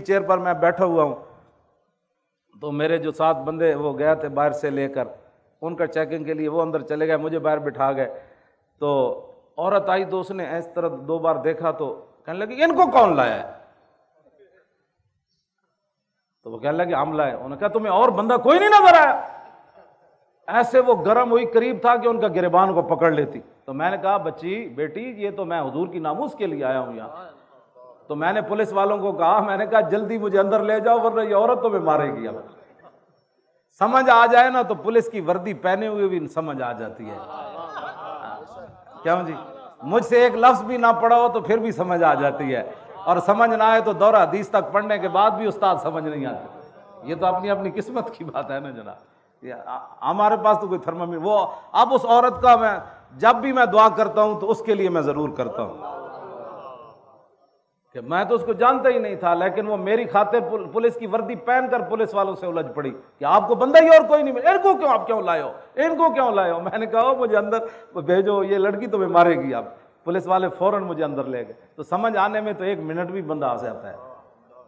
Chair پر میں بیٹھا ہوا ہوں، تو میرے جو 7 بندے وہ گئے تھے باہر سے لے کر، ان کا چیکنگ کے لیے وہ اندر چلے گئے، مجھے باہر بٹھا گئے۔ تو عورت آئی تو اس نے اس طرح 2 بار دیکھا تو کہنے لگی ان کو کون لایا ہے؟ تو وہ کہنے لگے ہم لائے۔ انہوں نے کہا تمہیں اور بندہ کوئی نہیں نظر آیا؟ ایسے وہ گرم ہوئی، قریب تھا کہ ان کا گریبان کو پکڑ لیتی۔ تو میں نے کہا بچی بیٹی یہ تو میں حضور کی ناموس کے لیے آیا ہوں یہاں۔ تو میں نے پولیس والوں کو کہا، میں نے کہا جلدی مجھے اندر لے جاؤ ورنہ یہ عورت تمہیں مارے گی۔ اب سمجھ آ جائے نا تو پولیس کی وردی پہنے ہوئے بھی سمجھ آ جاتی ہے۔ کیوں جی؟ مجھ سے ایک لفظ بھی نہ پڑھا ہو تو پھر بھی سمجھ آ جاتی ہے، اور سمجھ نہ آئے تو دورہ حدیث تک پڑھنے کے بعد بھی استاد سمجھ نہیں آتی۔ یہ تو اپنی اپنی قسمت کی بات ہے نا جناب۔ ہمارے پاس تو کوئی تھرمامیٹر وہ اب اس عورت کا میں جب بھی میں دعا کرتا ہوں تو اس کے لیے میں ضرور کرتا ہوں کہ میں تو اس کو جانتا ہی نہیں تھا، لیکن وہ میری خاطر پولیس کی وردی پہن کر پولیس والوں سے الجھ پڑی کہ آپ کو بندہ ہی اور کوئی نہیں ملا، ان کو کیوں آپ کیوں لائے ہو، ان کو کیوں لائے ہو؟ میں نے کہا مجھے اندر بھیجو، یہ لڑکی تمہیں مارے گی۔ آپ پولیس والے فوراً مجھے اندر لے گئے۔ تو سمجھ آنے میں تو 1 منٹ بھی بندہ آ جاتا ہے،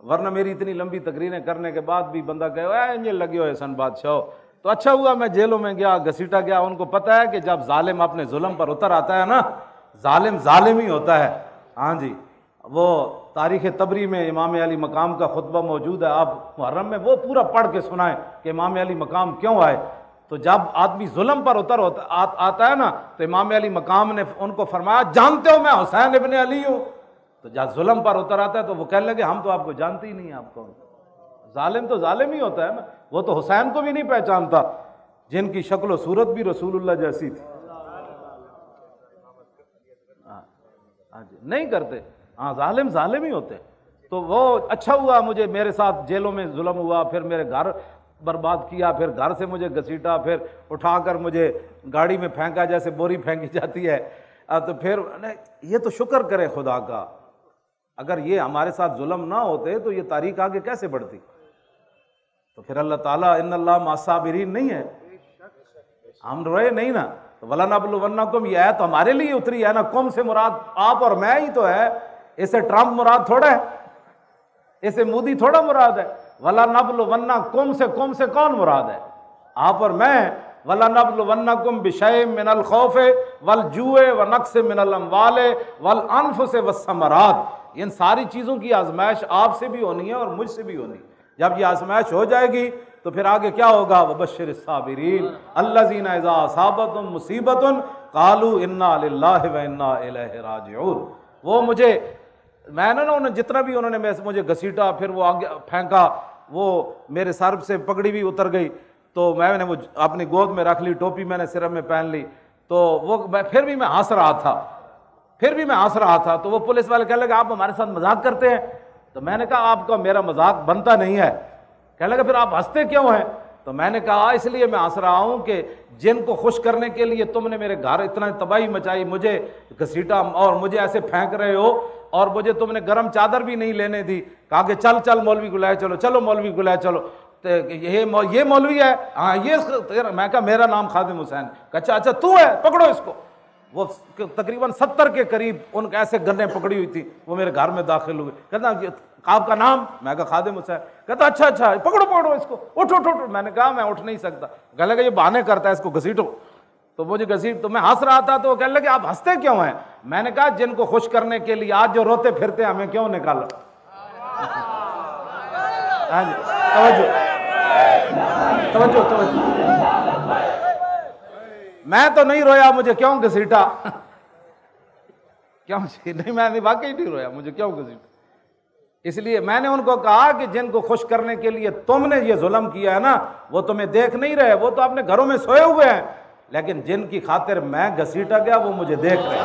ورنہ میری اتنی لمبی تقریریں کرنے کے بعد بھی بندہ کہے اے لگے ہوئے سن بادشاہ۔ تو اچھا ہوا میں جیلوں میں گیا، گھسیٹا گیا۔ ان کو پتہ ہے کہ جب ظالم اپنے ظلم پر اتر آتا ہے نا، ظالم ظالم ہی ہوتا ہے۔ ہاں جی، وہ تاریخ طبری میں امام علی مقام کا خطبہ موجود ہے، آپ محرم میں وہ پورا پڑھ کے سنائیں کہ امام علی مقام کیوں آئے۔ تو جب آدمی ظلم پر آتا ہے نا تو امام علی مقام نے ان کو فرمایا جانتے ہو میں حسین ابن علی ہوں؟ تو جب ظلم پر اتر آتا ہے تو وہ کہنے لگے ہم تو آپ کو جانتے ہی نہیں ہیں، آپ کون؟ ظالم تو ظالم ہی ہوتا ہے نا، وہ تو حسین کو بھی نہیں پہچانتا جن کی شکل و صورت بھی رسول اللہ جیسی تھی۔ ہاں جی، نہیں کرتے، ہاں ظالم ظالم ہی ہوتے۔ تو وہ اچھا ہوا مجھے میرے ساتھ جیلوں میں ظلم ہوا، پھر میرے گھر برباد کیا، پھر گھر سے مجھے گھسیٹا، پھر اٹھا کر مجھے گاڑی میں پھینکا جیسے بوری پھینکی جاتی ہے۔ تو پھر یہ تو شکر کرے خدا کا، اگر یہ ہمارے ساتھ ظلم نہ ہوتے تو یہ تاریخ آگے کیسے بڑھتی؟ تو پھر اللہ تعالیٰ ان اللہ مع الصابرین نہیں ہے، ہم روئے نہیں نا۔ تو وَلَنَبْلُوَنَّكُمْ یہ آیت ہمارے لیے اتری ہے نا، کم سے مراد آپ اور میں ہی تو ہے، اسے ٹرمپ مراد تھوڑا ہے، اسے مودی تھوڑا مراد ہے۔ وَلَنَبْلُوَنَّكُمْ سے کم سے کون مراد ہے؟ آپ اور میں۔ وَلَنَبْلُوَنَّكُمْ بِشَيْءٍ مِّنَ الْخَوْفِ وَالْجُوعِ وَنَقْصٍ مِّنَ الْأَمْوَالِ وَالْأَنفُسِ وَالثَّمَرَاتِ، ان ساری چیزوں کی آزمائش آپ سے بھی ہونی ہے اور مجھ سے بھی ہونی ہے۔ جب یہ آزمائش ہو جائے گی تو پھر آگے کیا ہوگا؟ وَبَشِّرِ الصَّابِرِينَ الَّذِينَ إِذَا أَصَابَتْهُمْ مُصِيبَةٌ قَالُوا إِنَّا لِلَّهِ وَإِنَّا إِلَيْهِ راجعون۔ وہ مجھے میں نے نا جتنا بھی انہوں نے مجھے گھسیٹا، پھر وہ آگے پھینکا، وہ میرے سر سے پگڑی بھی اتر گئی، تو میں نے وہ اپنی گود میں رکھ لی، ٹوپی میں نے سر میں پہن لی، تو وہ پھر بھی میں ہنس رہا تھا، تو وہ پولیس والے کہنے لگے آپ ہمارے ساتھ مذاق کرتے ہیں؟ تو میں نے کہا آپ کا میرا مذاق بنتا نہیں ہے۔ کہنے لگا پھر آپ ہنستے کیوں ہیں؟ تو میں نے کہا اس لیے میں ہنس رہا ہوں کہ جن کو خوش کرنے کے لیے تم نے میرے گھر اتنا تباہی مچائی، مجھے گھسیٹا اور مجھے ایسے پھینک رہے ہو، اور مجھے تم نے گرم چادر بھی نہیں لینے دی، کہا کہ چل مولوی کو لائے چلو، چلو مولوی کو لائے چلو، یہ مولوی ہے؟ ہاں یہ۔ میں کہا میرا نام خادم حسین۔ کہا اچھا تو ہے، پکڑو اس کو۔ وہ تقریباً 70 کے قریب ان کے ایسے گنیں پکڑی ہوئی تھی، وہ میرے گھر میں داخل ہوئے۔ کہتا آپ کا نام؟ میں کہا خادم حسین۔ کہتا اچھا پکڑو اس کو، اٹھو۔ میں نے کہا میں اٹھ نہیں سکتا۔ کہنے لگا یہ بہانے کرتا ہے، اس کو گھسیٹو۔ تو مجھے تو میں ہنس رہا تھا، تو وہ کہنے لگے آپ ہنستے کیوں ہیں؟ میں نے کہا جن کو خوش کرنے کے لیے آج جو روتے پھرتے ہیں ہمیں کیوں نکالا؟ توجہ۔ میں تو نہیں رویا، مجھے کیوں گھسیٹا؟ کیوں نہیں، میں نے واقعی نہیں رویا، مجھے کیوں گھسیٹا؟ اس لیے میں نے ان کو کہا کہ جن کو خوش کرنے کے لیے تم نے یہ ظلم کیا ہے نا، وہ تمہیں دیکھ نہیں رہے، وہ تو اپنے گھروں میں سوئے ہوئے ہیں، لیکن جن کی خاطر میں گھسیٹا گیا وہ مجھے دیکھ رہے ہیں۔